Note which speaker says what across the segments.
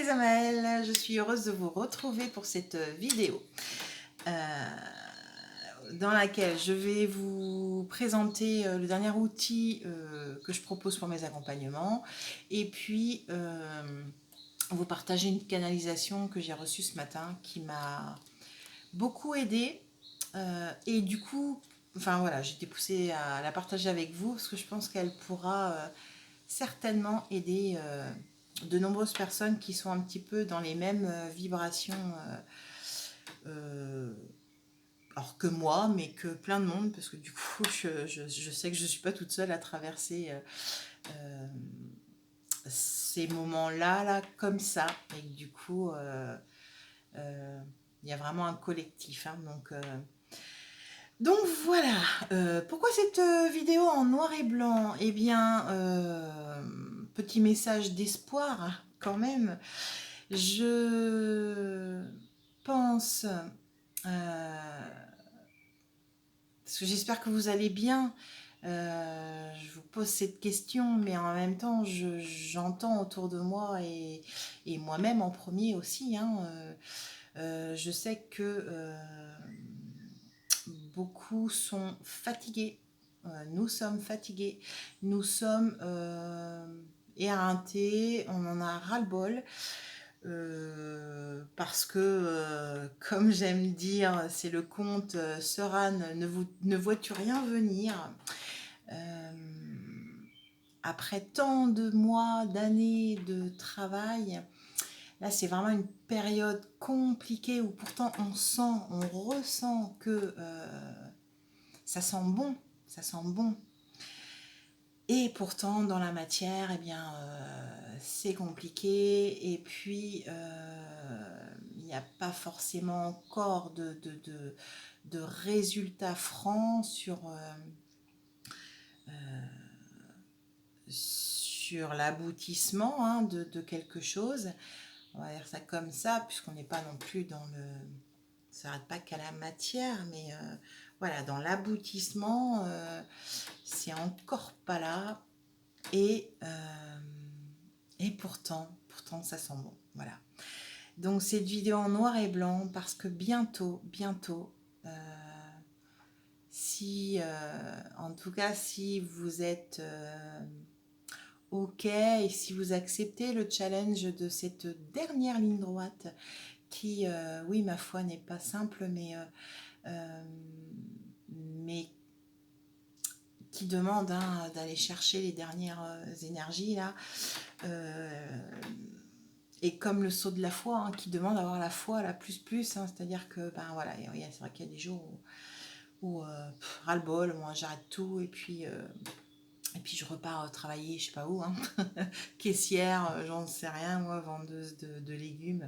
Speaker 1: Amael, je suis heureuse de vous retrouver pour cette vidéo dans laquelle je vais vous présenter le dernier outil que je propose pour mes accompagnements et puis vous partager une canalisation que j'ai reçue ce matin qui m'a beaucoup aidée et du coup, enfin voilà, j'étais poussée à la partager avec vous parce que je pense qu'elle pourra certainement aider de nombreuses personnes qui sont un petit peu dans les mêmes vibrations alors que moi, mais que plein de monde, parce que du coup, je sais que je ne suis pas toute seule à traverser ces moments-là, là, comme ça, et que du coup, il y a vraiment un collectif. Hein, donc voilà, pourquoi cette vidéo en noir et blanc? Eh bien, petit message d'espoir hein, quand même. Je pense, parce que j'espère que vous allez bien, je vous pose cette question, mais en même temps, j'entends autour de moi et moi-même en premier aussi, hein, je sais que beaucoup sont fatigués. Nous sommes fatigués. Nous sommes éreintés. On en a ras-le-bol. Parce que, comme j'aime dire, c'est le conte Seuran, ne vois-tu rien venir euh, après tant de mois, d'années de travail, là c'est vraiment une période compliquée où pourtant on sent, on ressent que ça sent bon, ça sent bon. Et pourtant, dans la matière, eh bien, c'est compliqué. Et puis, il n'y a pas forcément encore de résultats francs sur l'aboutissement hein, de quelque chose. On va dire ça comme ça, puisqu'on n'est pas non plus dans le... Ça s'arrête pas qu'à la matière, mais voilà, dans l'aboutissement, c'est encore pas là. Et, pourtant, ça sent bon. Voilà. Donc, cette vidéo en noir et blanc, parce que bientôt, si, en tout cas, si vous êtes OK et si vous acceptez le challenge de cette dernière ligne droite, qui, oui, ma foi, n'est pas simple, mais qui demande hein, d'aller chercher les dernières énergies là. Et comme le saut de la foi, hein, qui demande d'avoir la foi, la plus, hein, c'est-à-dire que, ben voilà, c'est vrai qu'il y a des jours où ras-le-bol, moi j'arrête tout, et puis je repars travailler, je sais pas où, hein, caissière, j'en sais rien, moi, vendeuse de légumes.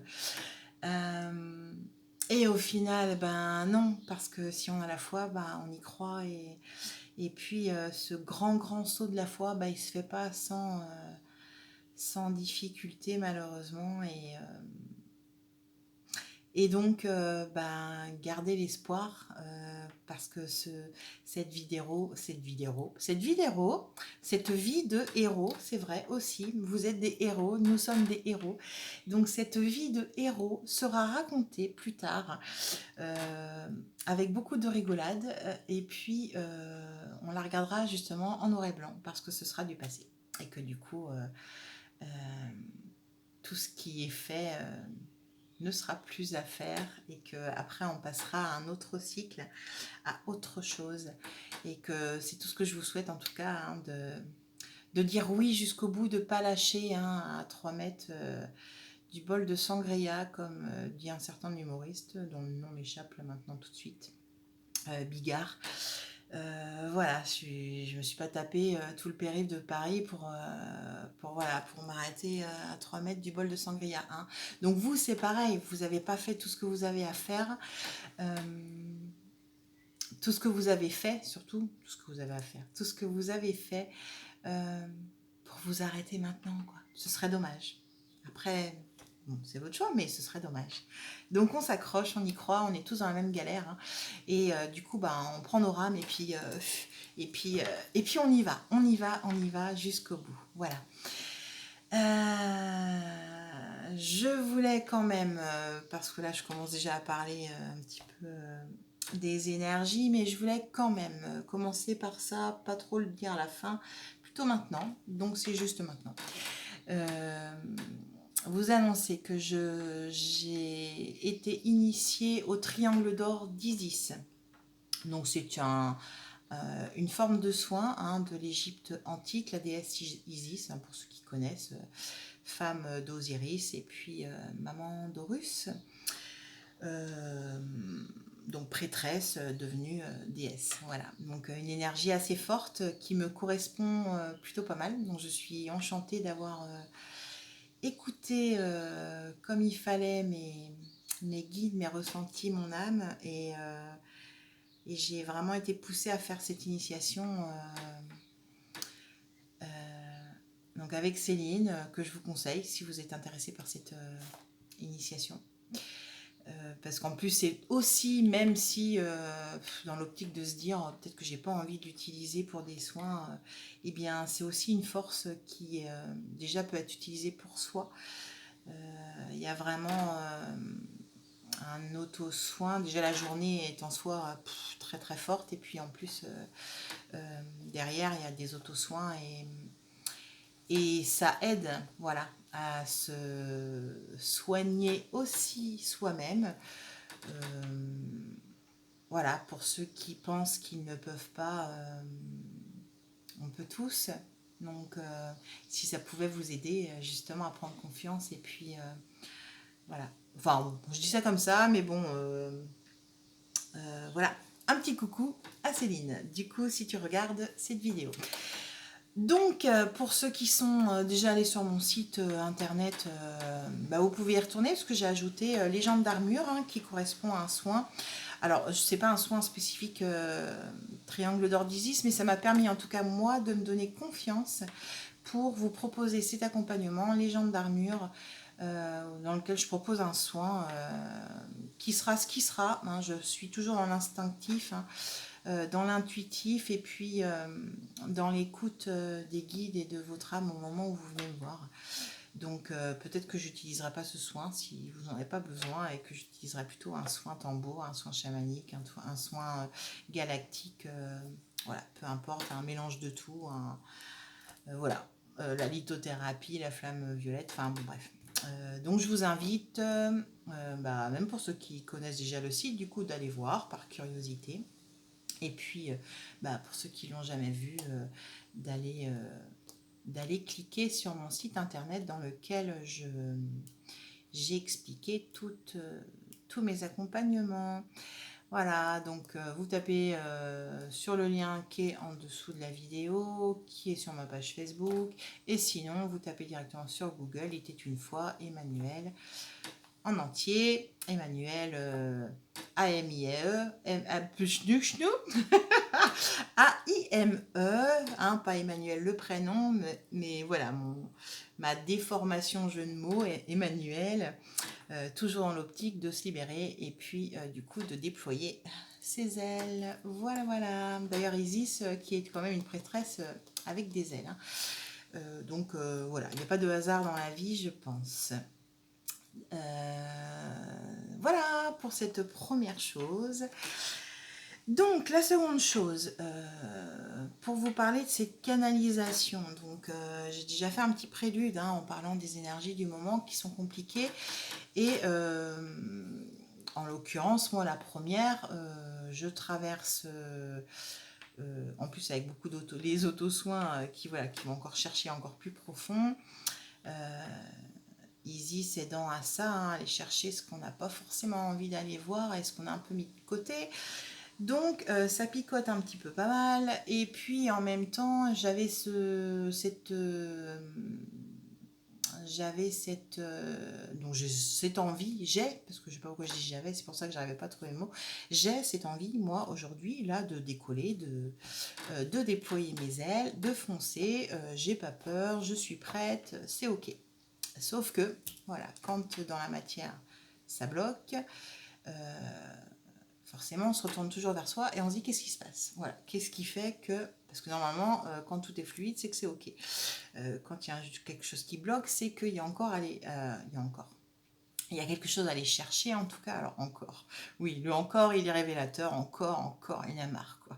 Speaker 1: Et au final, ben non, parce que si on a la foi, ben on y croit, et puis ce grand saut de la foi, ben, il se fait pas sans difficulté malheureusement et donc ben, garder l'espoir parce que cette vie de héros, c'est vrai aussi, vous êtes des héros, nous sommes des héros, donc cette vie de héros sera racontée plus tard avec beaucoup de rigolade et puis on la regardera justement en noir et blanc parce que ce sera du passé et que du coup tout ce qui est fait ne sera plus à faire et qu'après on passera à un autre cycle, à autre chose et que c'est tout ce que je vous souhaite en tout cas hein, de dire oui jusqu'au bout, de ne pas lâcher hein, à 3 mètres du bol de sangria comme dit un certain humoriste dont le nom m'échappe là maintenant tout de suite, Bigard. Voilà, je me suis pas tapé tout le périph' de Paris pour m'arrêter à 3 mètres du bol de sangria. Hein. Donc vous, c'est pareil, vous n'avez pas fait tout ce que vous avez à faire, tout ce que vous avez fait, surtout, tout ce que vous avez à faire, tout ce que vous avez fait pour vous arrêter maintenant, quoi. Ce serait dommage. Après, bon, c'est votre choix, mais ce serait dommage. Donc on s'accroche, on y croit, on est tous dans la même galère. Hein. Et du coup, ben, on prend nos rames et puis on y va jusqu'au bout. Voilà. Je voulais quand même, parce que là je commence déjà à parler un petit peu des énergies, mais je voulais quand même commencer par ça, pas trop le dire à la fin, plutôt maintenant, donc c'est juste maintenant. Euh, Vous annoncer que j'ai été initiée au triangle d'or d'Isis. Donc c'est une forme de soin de l'Égypte antique, la déesse Isis, pour ceux qui connaissent, femme d'Osiris et puis maman d'Horus. Euh, donc prêtresse devenue déesse. Voilà, donc une énergie assez forte qui me correspond plutôt pas mal. Donc je suis enchantée d'avoir écouté comme il fallait mes guides, mes ressentis, mon âme et j'ai vraiment été poussée à faire cette initiation donc avec Céline, que je vous conseille si vous êtes intéressé par cette initiation. Parce qu'en plus, c'est aussi, même si dans l'optique de se dire peut-être que j'ai pas envie de l'utiliser pour des soins, eh bien, c'est aussi une force qui déjà peut être utilisée pour soi. Il y a vraiment un auto-soin. Déjà, la journée est en soi très très forte, et puis en plus, derrière, il y a des auto-soins et ça aide, voilà, à se soigner aussi soi-même. Voilà, pour ceux qui pensent qu'ils ne peuvent pas, on peut tous. Donc, si ça pouvait vous aider justement à prendre confiance, et puis voilà. Enfin, bon, je dis ça comme ça, mais bon, voilà. Un petit coucou à Céline, du coup, si tu regardes cette vidéo. Donc, pour ceux qui sont déjà allés sur mon site internet, vous pouvez y retourner parce que j'ai ajouté Légende d'armure qui correspond à un soin. Alors, ce n'est pas un soin spécifique triangle d'or d'Isis, mais ça m'a permis en tout cas moi de me donner confiance pour vous proposer cet accompagnement Légende d'armure dans lequel je propose un soin qui sera ce qui sera. Je suis toujours dans l'instinctif. Dans l'intuitif et puis dans l'écoute des guides et de votre âme au moment où vous venez me voir. Donc peut-être que j'utiliserai pas ce soin si vous n'en avez pas besoin et que j'utiliserai plutôt un soin tambour, un soin chamanique, un soin galactique, voilà, peu importe, un mélange de tout, voilà, la lithothérapie, la flamme violette, enfin bon bref. Donc je vous invite, même pour ceux qui connaissent déjà le site, du coup d'aller voir par curiosité. Et puis, pour ceux qui ne l'ont jamais vu, d'aller cliquer sur mon site internet dans lequel j'ai expliqué tous mes accompagnements. Voilà, donc vous tapez sur le lien qui est en dessous de la vidéo, qui est sur ma page Facebook, et sinon vous tapez directement sur Google, il était une fois Emmanuel en entier, Emmanuel A-M-I-E, plus A-I-M-E, pas Emmanuel le prénom, mais voilà, ma déformation jeu de mots est Emmanuel, toujours dans l'optique de se libérer et puis du coup de déployer ses ailes. Voilà, voilà. D'ailleurs, Isis, qui est quand même une prêtresse avec des ailes. Donc voilà, il n'y a pas de hasard dans la vie, je pense. Voilà pour cette première chose. Donc la seconde chose, pour vous parler de cette canalisation, donc j'ai déjà fait un petit prélude en parlant des énergies du moment qui sont compliquées et en l'occurrence moi la première, je traverse en plus avec beaucoup les auto-soins qui vont encore chercher encore plus profond. Isis aidant à ça, aller chercher ce qu'on n'a pas forcément envie d'aller voir et ce qu'on a un peu mis de côté. Donc ça picote un petit peu pas mal. Et puis en même temps, j'avais cette envie, parce que je sais pas pourquoi je dis j'avais, c'est pour ça que j'arrivais pas à trouver le mot. J'ai cette envie, moi, aujourd'hui, là, de décoller, de déployer mes ailes, de foncer. J'ai pas peur, je suis prête, c'est ok. Sauf que, voilà, quand dans la matière ça bloque, forcément, on se retourne toujours vers soi et on se dit qu'est-ce qui se passe? Voilà, qu'est-ce qui fait que... Parce que normalement, quand tout est fluide, c'est que c'est OK. Quand il y a quelque chose qui bloque, c'est qu'il y a encore il y a quelque chose à aller chercher en tout cas. Alors encore, oui, le encore, il est révélateur. Encore, il y en a marre, quoi.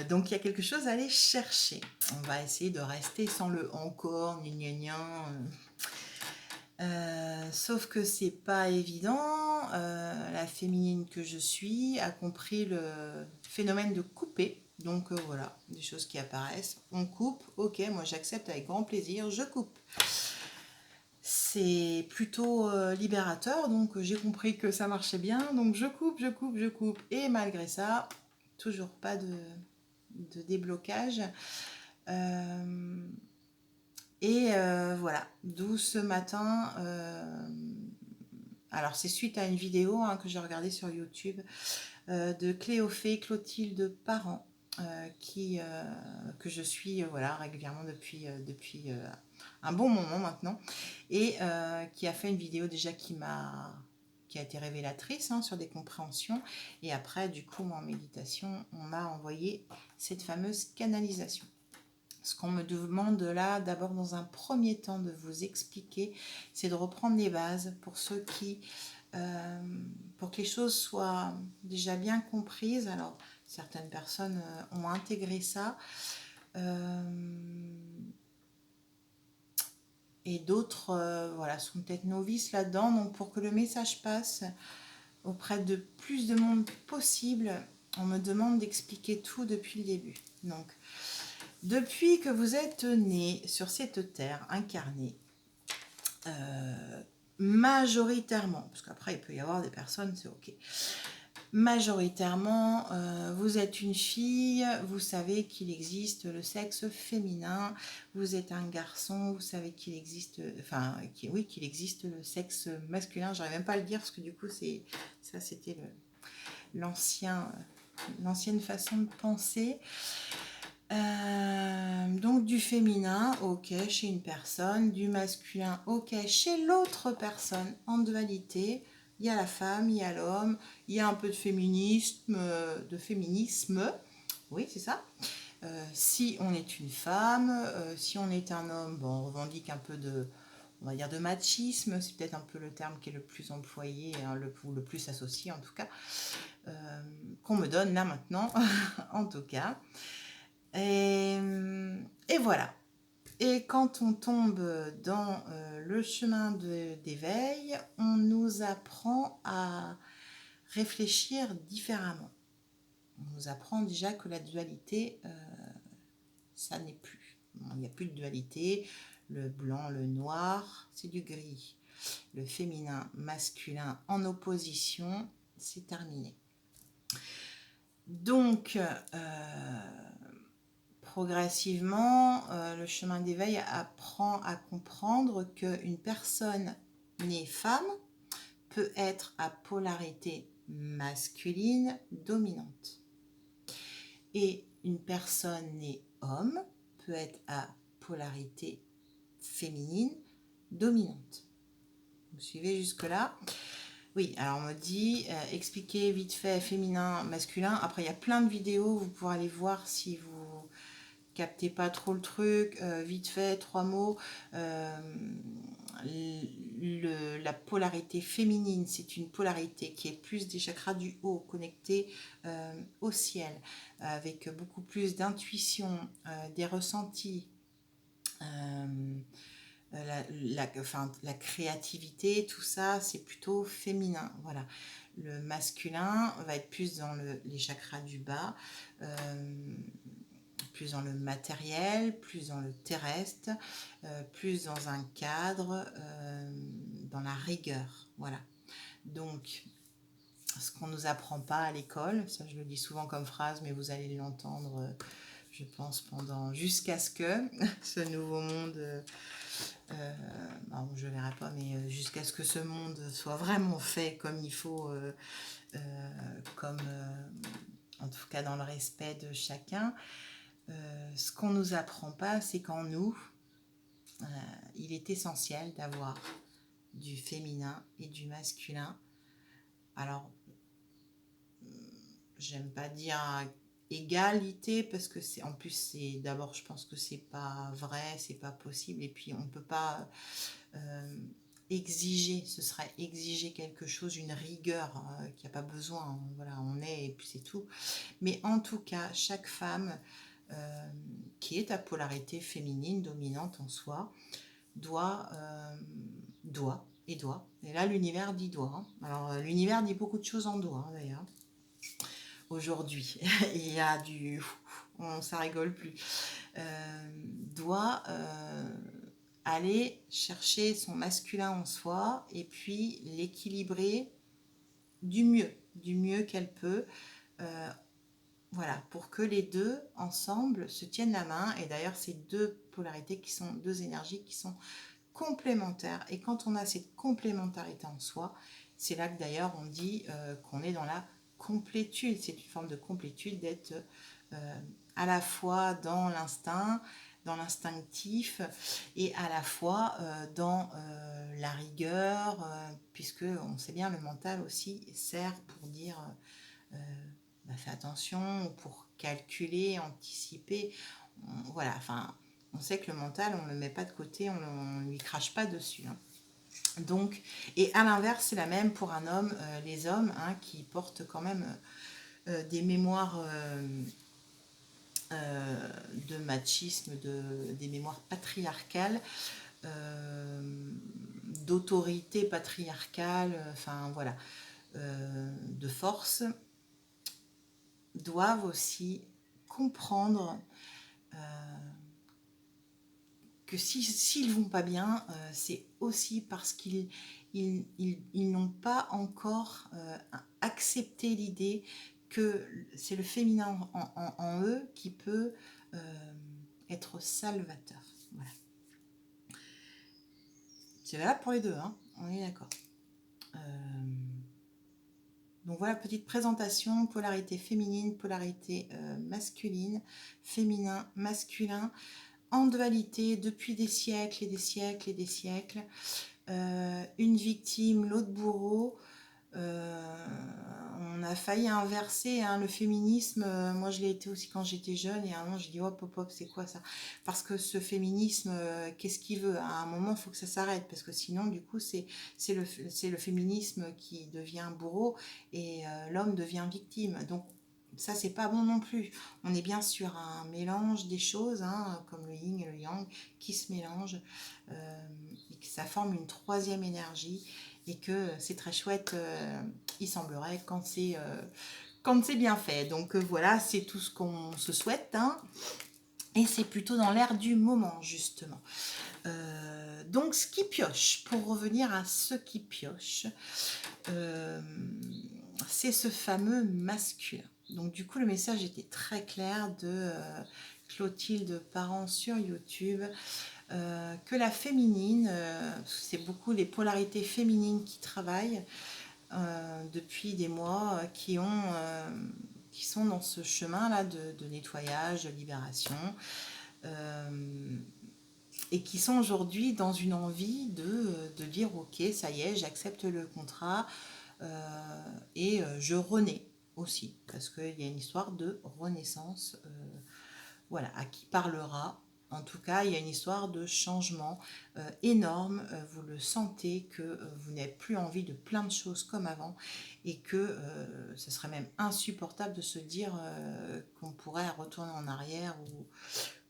Speaker 1: Donc il y a quelque chose à aller chercher. On va essayer de rester sans le encore, gna gna gna. Sauf que c'est pas évident. La féminine que je suis a compris le phénomène de couper. Donc voilà, des choses qui apparaissent. On coupe, ok, moi j'accepte avec grand plaisir, je coupe. C'est plutôt libérateur, donc j'ai compris que ça marchait bien. Donc je coupe. Et malgré ça, toujours pas de déblocage. Voilà, d'où ce matin, alors c'est suite à une vidéo que j'ai regardée sur YouTube de Cléophée Clotilde Parent, que je suis voilà, régulièrement depuis un bon moment maintenant, et qui a fait une vidéo déjà qui a été révélatrice sur des compréhensions. Et après, du coup, moi, en méditation, on m'a envoyé cette fameuse canalisation. Ce qu'on me demande là, d'abord dans un premier temps de vous expliquer, c'est de reprendre les bases pour ceux qui, pour que les choses soient déjà bien comprises. Alors, certaines personnes ont intégré ça, et d'autres voilà, sont peut-être novices là-dedans. Donc, pour que le message passe auprès de plus de monde possible, on me demande d'expliquer tout depuis le début. Donc, depuis que vous êtes né sur cette terre incarnée, majoritairement, parce qu'après il peut y avoir des personnes, c'est ok, majoritairement, vous êtes une fille, vous savez qu'il existe le sexe féminin, vous êtes un garçon, vous savez qu'il existe, qu'il existe le sexe masculin. J'arrive même pas à le dire parce que du coup c'était l'ancienne façon de penser. Donc du féminin, ok, chez une personne, du masculin, ok, chez l'autre personne, en dualité. Il y a la femme, il y a l'homme, il y a un peu de féminisme, oui, c'est ça. Si on est une femme, si on est un homme, bon, on revendique un peu on va dire de machisme, c'est peut-être un peu le terme qui est le plus employé, le plus associé en tout cas, qu'on me donne là maintenant, en tout cas. Et voilà. Et quand on tombe dans le chemin d'éveil, on nous apprend à réfléchir différemment. On nous apprend déjà que la dualité, ça n'est plus. Il n'y a plus de dualité. Le blanc, le noir, c'est du gris. Le féminin, masculin en opposition, c'est terminé. Donc, progressivement, le chemin d'éveil apprend à comprendre qu'une personne née femme peut être à polarité masculine dominante. Et une personne née homme peut être à polarité féminine dominante. Vous suivez jusque-là? Oui, alors on me dit, expliquer vite fait féminin, masculin. Après, il y a plein de vidéos, vous pourrez aller voir si vous captez pas trop le truc, vite fait, 3 mots. La polarité féminine, c'est une polarité qui est plus des chakras du haut, connectée au ciel, avec beaucoup plus d'intuition, des ressentis, la créativité, tout ça, c'est plutôt féminin. Voilà. Le masculin va être plus dans les chakras du bas, plus dans le matériel, plus dans le terrestre, plus dans un cadre, dans la rigueur. Voilà. Donc, ce qu'on ne nous apprend pas à l'école, ça je le dis souvent comme phrase, mais vous allez l'entendre, je pense, jusqu'à ce que ce nouveau monde, je ne verrai pas, mais jusqu'à ce que ce monde soit vraiment fait comme il faut, en tout cas dans le respect de chacun. Ce qu'on ne nous apprend pas, c'est qu'en nous, il est essentiel d'avoir du féminin et du masculin. Alors, j'aime pas dire égalité, parce que c'est, en plus, c'est, d'abord, je pense que c'est pas vrai, c'est pas possible, et puis on peut pas euh, exiger, ce serait exiger quelque chose, une rigueur qui a pas besoin, hein. Voilà, on est, et puis c'est tout. Mais en tout cas, chaque femme euh, qui est à polarité féminine, dominante en soi, doit. Et là, l'univers dit doit, hein. Alors, l'univers dit beaucoup de choses en doigt, hein, d'ailleurs. Aujourd'hui, il y a du... ça rigole plus. Doit aller chercher son masculin en soi et puis l'équilibrer du mieux qu'elle peut. Euh, voilà, pour que les deux ensemble se tiennent la main. Et d'ailleurs, ces deux polarités qui sont deux énergies qui sont complémentaires. Et quand on a cette complémentarité en soi, c'est là que d'ailleurs on dit qu'on est dans la complétude. C'est une forme de complétude d'être euh, à la fois dans l'instinctif et à la fois dans la rigueur, puisque on sait bien le mental aussi sert pour dire bah, fais attention, pour calculer, anticiper. Voilà, enfin, on sait que le mental, on ne le met pas de côté, on ne lui crache pas dessus, hein. Donc, et à l'inverse, c'est la même pour un homme, les hommes hein, qui portent quand même des mémoires de machisme, des mémoires patriarcales, d'autorité patriarcale, enfin voilà, de force, doivent aussi comprendre que s'ils vont pas bien, c'est aussi parce qu'ils n'ont pas encore accepté l'idée que c'est le féminin en eux qui peut être salvateur. Voilà. C'est valable pour les deux, hein, on est d'accord. Donc voilà, petite présentation, polarité féminine, polarité masculine, féminin, masculin, en dualité depuis des siècles et des siècles et des siècles. Une victime, l'autre bourreau. On a failli inverser hein, le féminisme. Moi, je l'ai été aussi quand j'étais jeune. Et à un moment, j'ai dit hop, hop, hop, c'est quoi ça? Parce que ce féminisme, qu'est-ce qu'il veut? À un moment, il faut que ça s'arrête. Parce que sinon, du coup, c'est le féminisme qui devient bourreau et l'homme devient victime. Donc, ça, c'est pas bon non plus. On est bien sur un mélange des choses, hein, comme le yin et le yang, qui se mélangent. Et que ça forme une troisième énergie et que c'est très chouette, il semblerait, quand c'est bien fait. Donc voilà, c'est tout ce qu'on se souhaite, hein, et c'est plutôt dans l'air du moment, justement. Donc ce qui pioche, pour revenir à ce qui pioche, euh, c'est ce fameux masculin. Donc du coup, le message était très clair de Clotilde Parent sur YouTube. Que la féminine, c'est beaucoup les polarités féminines qui travaillent depuis des mois, qui sont dans ce chemin-là de nettoyage, de libération, euh, et qui sont aujourd'hui dans une envie de dire ok, ça y est, j'accepte le contrat et je renais aussi, parce qu'il y a une histoire de renaissance. Voilà, à qui parlera. En tout cas, il y a une histoire de changement énorme. Vous le sentez que vous n'avez plus envie de plein de choses comme avant et que ce serait même insupportable de se dire qu'on pourrait retourner en arrière ou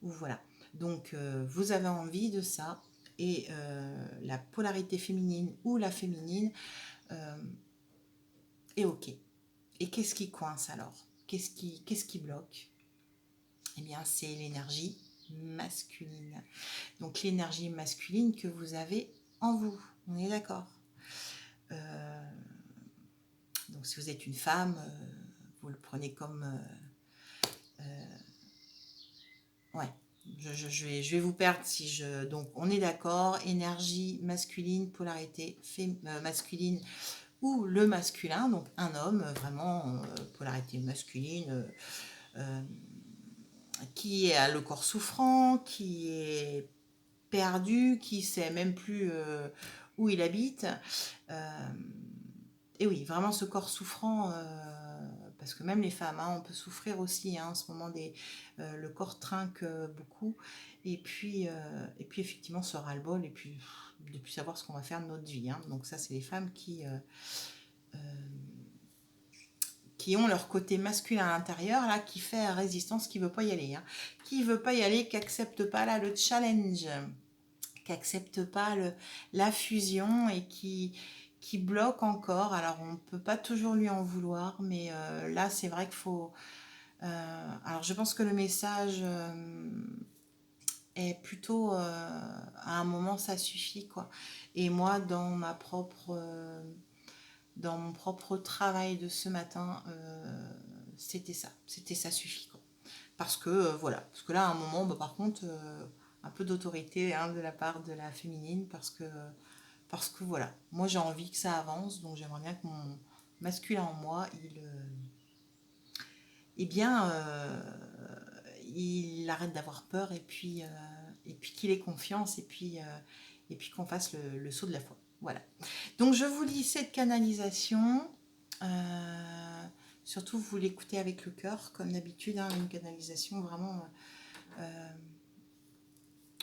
Speaker 1: voilà. Donc, vous avez envie de ça et la polarité féminine ou la féminine est OK. Et qu'est-ce qui coince alors? Qu'est-ce qui bloque? Eh bien, c'est l'énergie masculine. Donc, l'énergie masculine que vous avez en vous. On est d'accord. Donc, si vous êtes une femme, vous le prenez comme... ouais, je vais vous perdre si je... Donc, on est d'accord. Énergie masculine, polarité masculine ou le masculin. Donc, un homme, vraiment, polarité masculine... qui a le corps souffrant, qui est perdu, qui sait même plus où il habite. Et oui, vraiment ce corps souffrant, parce que même les femmes, hein, on peut souffrir aussi, hein, en ce moment, le corps trinque beaucoup, et puis effectivement ce ras-le-bol, et puis de plus savoir ce qu'on va faire de notre vie, hein. Donc ça, c'est les femmes qui ont leur côté masculin à l'intérieur, là, qui fait résistance, qui veut pas y aller, hein. Qui veut pas y aller, qui accepte pas là le challenge, qui accepte pas la fusion, et qui bloque encore. Alors on peut pas toujours lui en vouloir, mais là c'est vrai qu'il faut... alors je pense que le message est plutôt à un moment ça suffit, quoi. Et moi dans mon propre travail de ce matin, c'était ça suffit, quoi. Parce que voilà, parce que là à un moment, bah, par contre, un peu d'autorité, hein, de la part de la féminine, parce que voilà, moi j'ai envie que ça avance, donc j'aimerais bien que mon masculin en moi, eh bien, il arrête d'avoir peur, et puis qu'il ait confiance, et puis qu'on fasse le saut de la foi. Voilà. Donc je vous lis cette canalisation. Surtout vous l'écoutez avec le cœur, comme d'habitude, hein, une canalisation vraiment...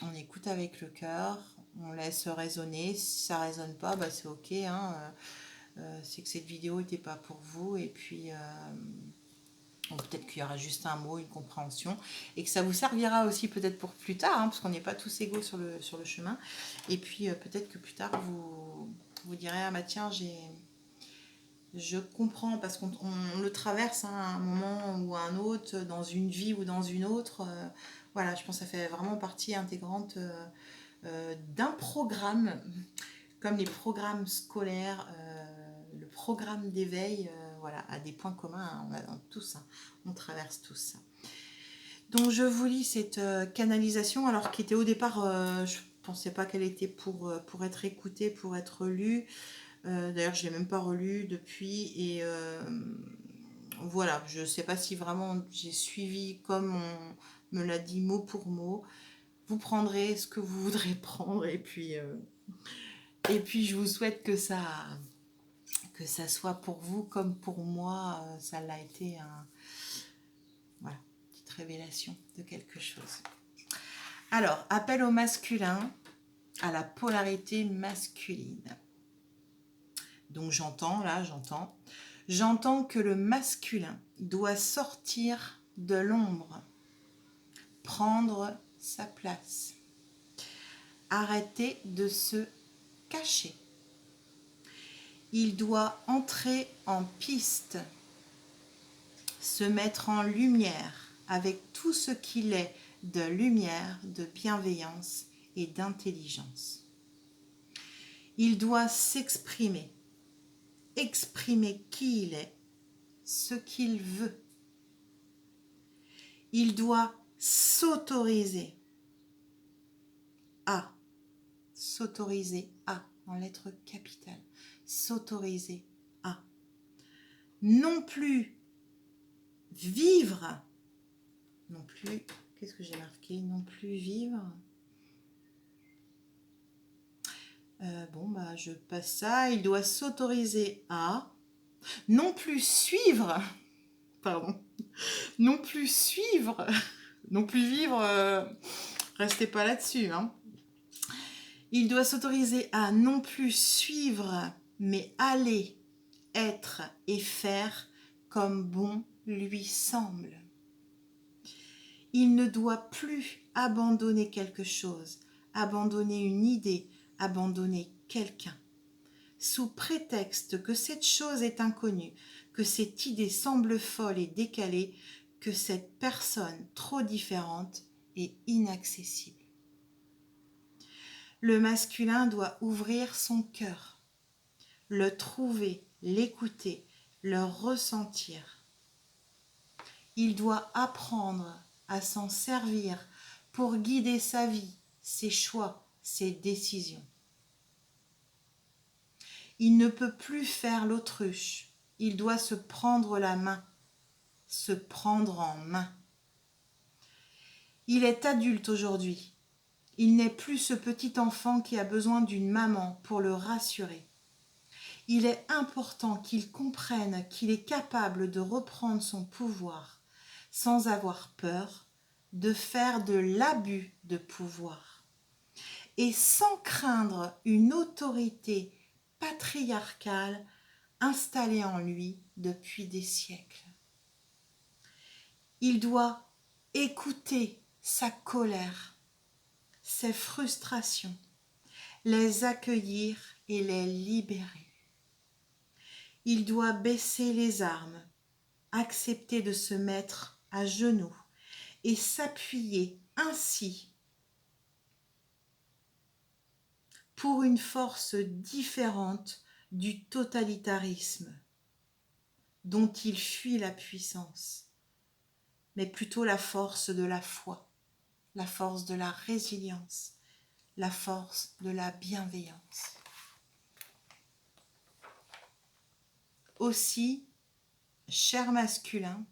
Speaker 1: on écoute avec le cœur, on laisse résonner. Si ça résonne pas, bah c'est ok, hein. C'est que cette vidéo n'était pas pour vous, et puis peut-être qu'il y aura juste un mot, une compréhension, et que ça vous servira aussi peut-être pour plus tard, hein, parce qu'on n'est pas tous égaux sur le chemin. Et puis peut-être que plus tard vous direz, ah bah tiens, je comprends, parce qu'on le traverse, hein, à un moment ou à un autre, dans une vie ou dans une autre. Voilà, je pense que ça fait vraiment partie intégrante d'un programme, comme les programmes scolaires, le programme d'éveil, voilà, a des points communs, hein, on a tous, hein, on traverse tous ça. Donc je vous lis cette canalisation, alors qui était au départ, je pensais pas qu'elle était pour être écoutée, pour être lue. D'ailleurs, je l'ai même pas relue depuis, et voilà, je sais pas si vraiment j'ai suivi comme on me l'a dit mot pour mot. Vous prendrez ce que vous voudrez prendre, et puis je vous souhaite que ça soit pour vous comme pour moi, ça l'a été, voilà, petite révélation de quelque chose. Alors, appel au masculin, à la polarité masculine. Donc j'entends que le masculin doit sortir de l'ombre, prendre sa place, arrêter de se cacher. Il doit entrer en piste, se mettre en lumière avec tout ce qu'il est de lumière, de bienveillance et d'intelligence. Il doit s'exprimer, exprimer qui il est, ce qu'il veut. Il doit s'autoriser à, en lettres capitales, s'autoriser à, non plus vivre, non plus, qu'est-ce que j'ai marqué, non plus vivre, bon bah je passe ça. Il doit s'autoriser à non plus suivre, pardon, non plus suivre, non plus vivre, restez pas là-dessus, hein. Il doit s'autoriser à non plus suivre, mais aller, être et faire comme bon lui semble. Il ne doit plus abandonner quelque chose, abandonner une idée, abandonner quelqu'un, sous prétexte que cette chose est inconnue, que cette idée semble folle et décalée, que cette personne trop différente est inaccessible. Le masculin doit ouvrir son cœur, le trouver, l'écouter, le ressentir. Il doit apprendre à s'en servir pour guider sa vie, ses choix, ses décisions. Il ne peut plus faire l'autruche, il doit se prendre la main, se prendre en main. Il est adulte aujourd'hui. Il n'est plus ce petit enfant qui a besoin d'une maman pour le rassurer. il est important qu'il comprenne qu'il est capable de reprendre son pouvoir sans avoir peur de faire de l'abus de pouvoir et sans craindre une autorité patriarcale installée en lui depuis des siècles. Il doit écouter sa colère, ses frustrations, les accueillir et les libérer. Il doit baisser les armes, accepter de se mettre à genoux et s'appuyer ainsi pour une force différente du totalitarisme dont il fuit la puissance, mais plutôt la force de la foi, la force de la résilience, la force de la bienveillance. Aussi, cher masculin,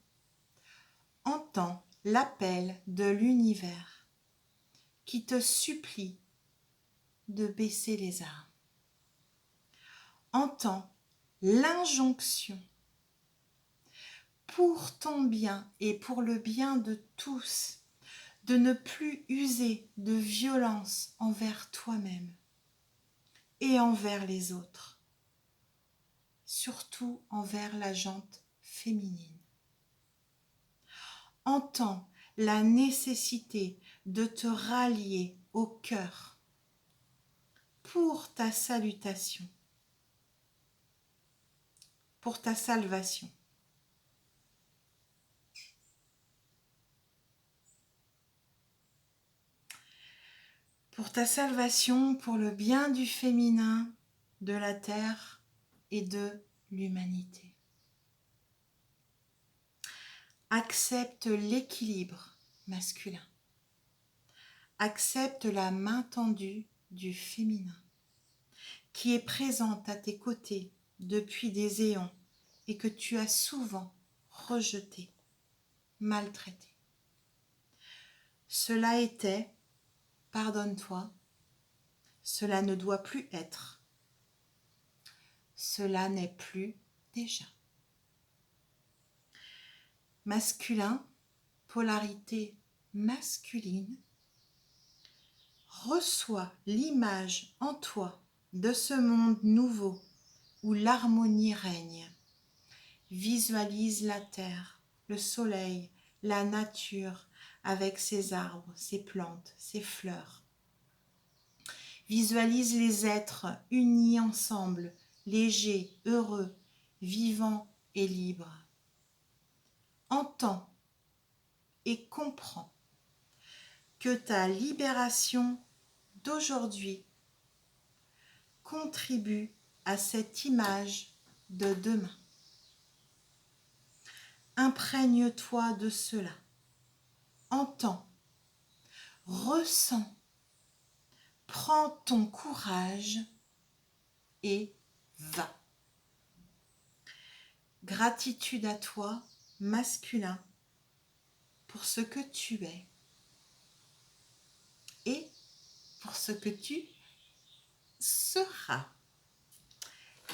Speaker 1: entends l'appel de l'univers qui te supplie de baisser les armes. Entends l'injonction pour ton bien et pour le bien de tous de ne plus user de violence envers toi-même et envers les autres, surtout envers la gente féminine. Entends la nécessité de te rallier au cœur pour ta salutation, pour ta salvation. Pour ta salvation, pour le bien du féminin, de la terre et de l'humanité. Accepte l'équilibre masculin. Accepte la main tendue du féminin, qui est présente à tes côtés depuis des éons et que tu as souvent rejeté, maltraité. Cela était, pardonne-toi, cela ne doit plus être, cela n'est plus déjà. Masculin, polarité masculine, reçois l'image en toi de ce monde nouveau où l'harmonie règne. Visualise la terre, le soleil, la nature avec ses arbres, ses plantes, ses fleurs. Visualise les êtres unis ensemble, légers, heureux, vivants et libres. Entends et comprends que ta libération d'aujourd'hui contribue à cette image de demain. Imprègne-toi de cela. Entends, ressens, prends ton courage et va. Gratitude à toi, masculin, pour ce que tu es et pour ce que tu seras.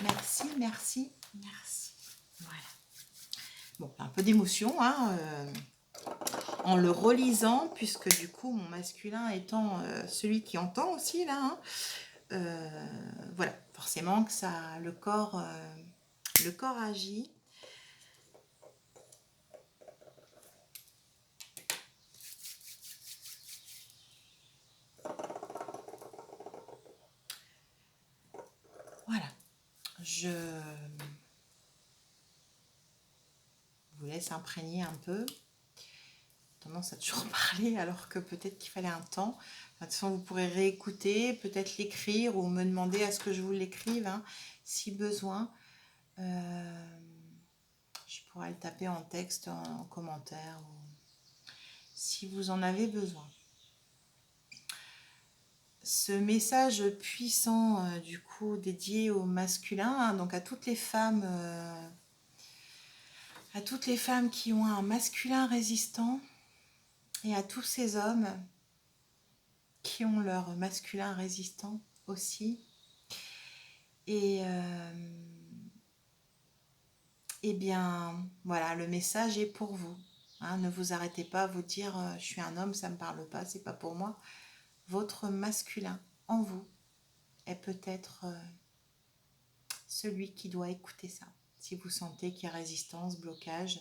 Speaker 1: Merci, merci, merci. Voilà. Bon, un peu d'émotion, en le relisant, puisque du coup, mon masculin étant celui qui entend aussi, là, voilà, forcément que ça, le corps agit. Voilà, je vous laisse imprégner un peu. Tendance à toujours parler alors que peut-être qu'il fallait un temps. De toute façon, vous pourrez réécouter, peut-être l'écrire ou me demander à ce que je vous l'écrive, si besoin. Je pourrais le taper en texte, en commentaire, si vous en avez besoin. Ce message puissant, du coup, dédié au masculin, donc à toutes les femmes qui ont un masculin résistant et à tous ces hommes qui ont leur masculin résistant aussi. Et eh bien, voilà, le message est pour vous. Hein, ne vous arrêtez pas à vous dire je suis un homme, ça me parle pas, c'est pas pour moi. Votre masculin en vous est peut-être celui qui doit écouter ça. Si vous sentez qu'il y a résistance, blocage,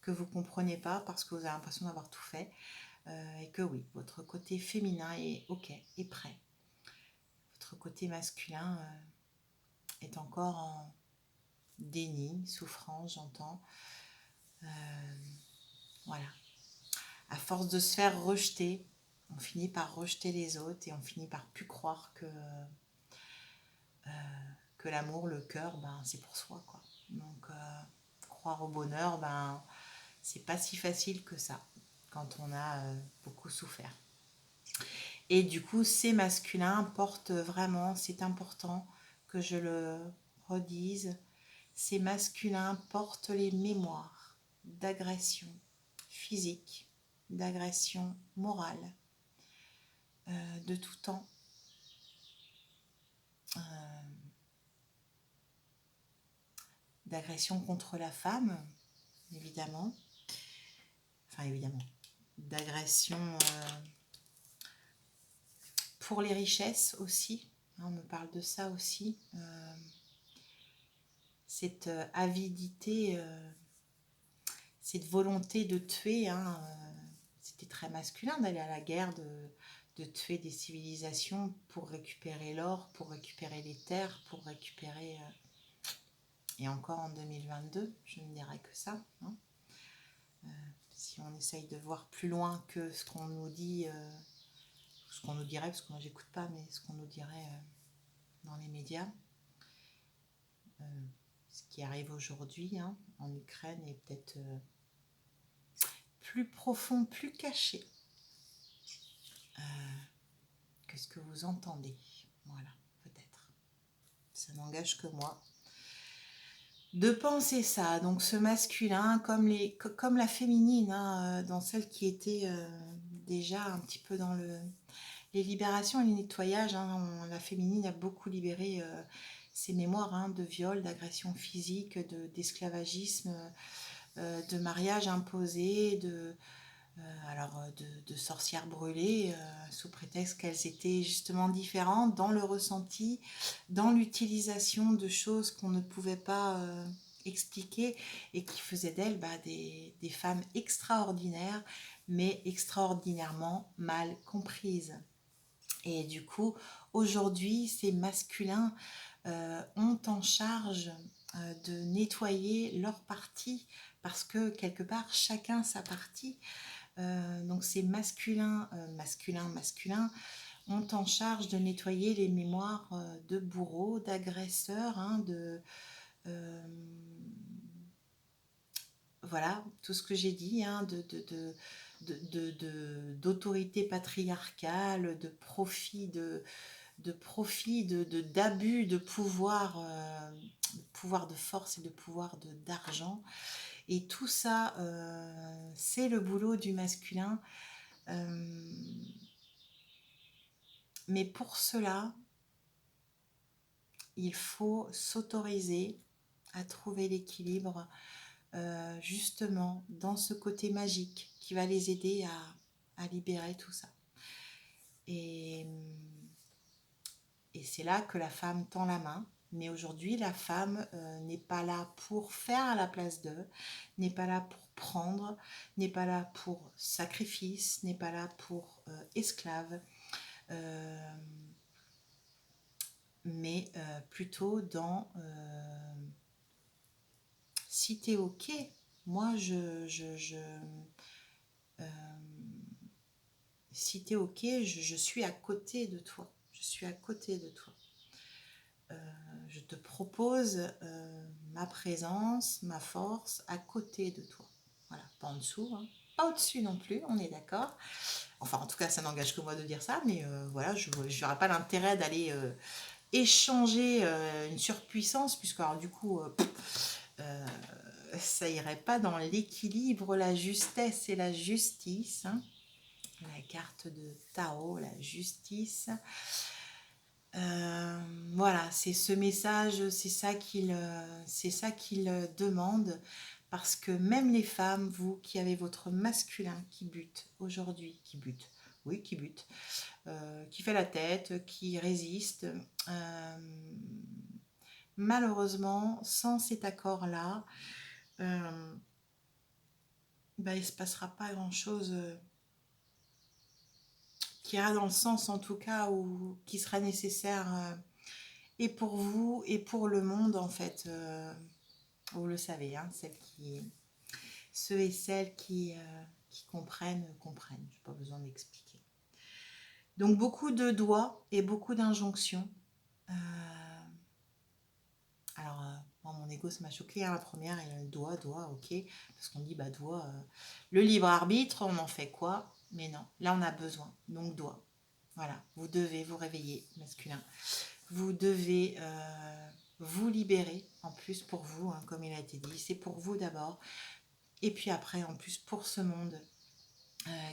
Speaker 1: que vous ne comprenez pas parce que vous avez l'impression d'avoir tout fait, et que oui, votre côté féminin est ok, est prêt. Votre côté masculin est encore en déni, souffrance, j'entends. Voilà. À force de se faire rejeter, on finit par rejeter les autres et on finit par plus croire que l'amour, le cœur, ben, c'est pour soi, quoi. Donc, croire au bonheur, ben, c'est pas si facile que ça quand on a beaucoup souffert. Et du coup, ces masculins portent vraiment, c'est important que je le redise, ces masculins portent les mémoires d'agression physique, d'agression morale, de tout temps. D'agression contre la femme, évidemment. Enfin, évidemment. D'agression pour les richesses aussi. On me parle de ça aussi. Cette avidité, cette volonté de tuer. C'était très masculin d'aller à la guerre, de tuer des civilisations pour récupérer l'or, pour récupérer les terres, pour récupérer... et encore en 2022, je ne dirais que ça. Hein. Si on essaye de voir plus loin que ce qu'on nous dit, ce qu'on nous dirait, parce que moi j'écoute pas, mais ce qu'on nous dirait dans les médias, ce qui arrive aujourd'hui en Ukraine est peut-être plus profond, plus caché que ce que vous entendez. Voilà, peut-être. Ça n'engage que moi. De penser ça, donc ce masculin comme la féminine, dans celle qui était déjà un petit peu dans les libérations et les nettoyages. La féminine a beaucoup libéré ses mémoires de viol, d'agression physique, d'esclavagisme, de mariage imposé, de sorcières brûlées, sous prétexte qu'elles étaient justement différentes dans le ressenti, dans l'utilisation de choses qu'on ne pouvait pas expliquer et qui faisaient d'elles des femmes extraordinaires, mais extraordinairement mal comprises. Et du coup, aujourd'hui, ces masculins ont en charge de nettoyer leur partie, parce que quelque part, chacun sa partie. Donc ces masculins ont en charge de nettoyer les mémoires de bourreaux, d'agresseurs, voilà, tout ce que j'ai dit, d'autorité patriarcale, de profit, d'abus de pouvoir, de force et de pouvoir d'argent. Et tout ça, c'est le boulot du masculin. Mais pour cela, il faut s'autoriser à trouver l'équilibre, justement, dans ce côté magique qui va les aider à libérer tout ça. Et c'est là que la femme tend la main. Mais aujourd'hui, la femme n'est pas là pour faire à la place d'eux, n'est pas là pour prendre, n'est pas là pour sacrifice, n'est pas là pour esclave, mais plutôt dans si t'es ok, moi si t'es ok, je suis à côté de toi, je suis à côté de toi. Je te propose ma présence, ma force à côté de toi. Voilà, pas en dessous, pas au-dessus non plus, on est d'accord. Enfin, en tout cas, ça n'engage que moi de dire ça, mais voilà, je n'aurai pas l'intérêt d'aller échanger une surpuissance, puisque alors du coup, ça irait pas dans l'équilibre, la justesse et la justice. La carte de Tao, la justice. Voilà, c'est ce message, c'est ça qu'il demande, parce que même les femmes, vous qui avez votre masculin qui bute aujourd'hui, oui, qui bute, qui fait la tête, qui résiste, malheureusement, sans cet accord-là, il ne se passera pas grand-chose qui ira dans le sens, en tout cas, ou qui sera nécessaire et pour vous et pour le monde, en fait. Vous le savez, hein, ceux et celles qui comprennent, comprennent. Je n'ai pas besoin d'expliquer. Donc, beaucoup de doigts et beaucoup d'injonctions. Alors, moi, mon ego, ça m'a choqué, hein, la première, et doigt, ok. Parce qu'on dit, doigt, le libre arbitre, on en fait quoi? Mais non, là, on a besoin. Donc, doigt. Voilà, vous devez vous réveiller, masculin. Vous devez vous libérer, en plus pour vous, hein, comme il a été dit. C'est pour vous d'abord. Et puis après, en plus, pour ce monde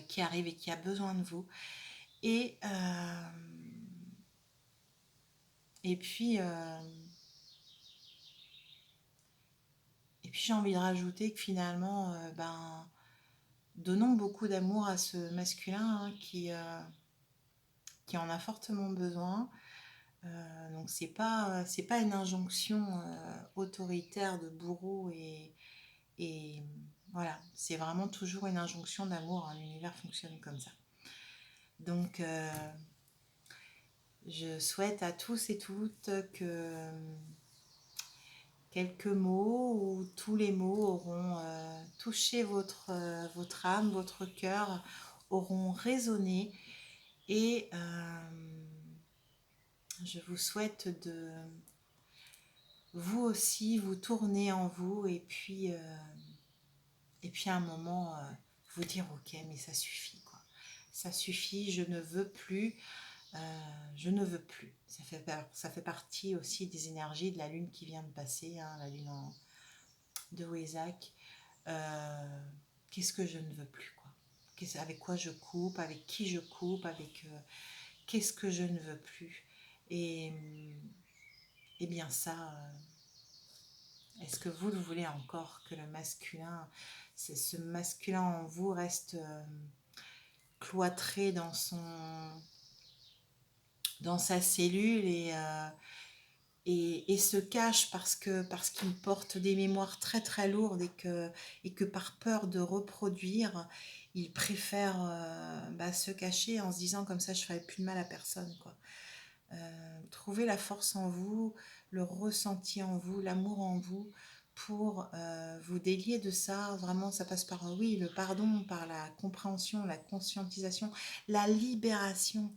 Speaker 1: qui arrive et qui a besoin de vous. Et puis... Et puis j'ai envie de rajouter que finalement, donnons beaucoup d'amour à ce masculin, hein, qui en a fortement besoin. Donc c'est pas une injonction autoritaire de bourreau et voilà, c'est vraiment toujours une injonction d'amour, hein, l'univers fonctionne comme ça. Donc je souhaite à tous et toutes que quelques mots ou tous les mots auront touché votre âme, votre cœur, auront résonné et je vous souhaite de vous aussi vous tourner en vous et puis à un moment vous dire ok, mais ça suffit quoi. Ça suffit, je ne veux plus. Je ne veux plus. Ça fait partie aussi des énergies de la lune qui vient de passer, hein, la lune de Wesak. Qu'est-ce que je ne veux plus quoi. Avec quoi je coupe, avec qui je coupe, avec qu'est-ce que je ne veux plus. Et bien ça, est-ce que vous le voulez encore que le masculin, ce masculin en vous reste cloîtré dans sa cellule et se cache parce qu'il porte des mémoires très très lourdes et que par peur de reproduire, il préfère se cacher en se disant comme ça je ne ferai plus de mal à personne quoi. Trouvez la force en vous, le ressenti en vous, l'amour en vous pour vous délier de ça. Vraiment ça passe par oui le pardon, par la compréhension, la conscientisation, la libération.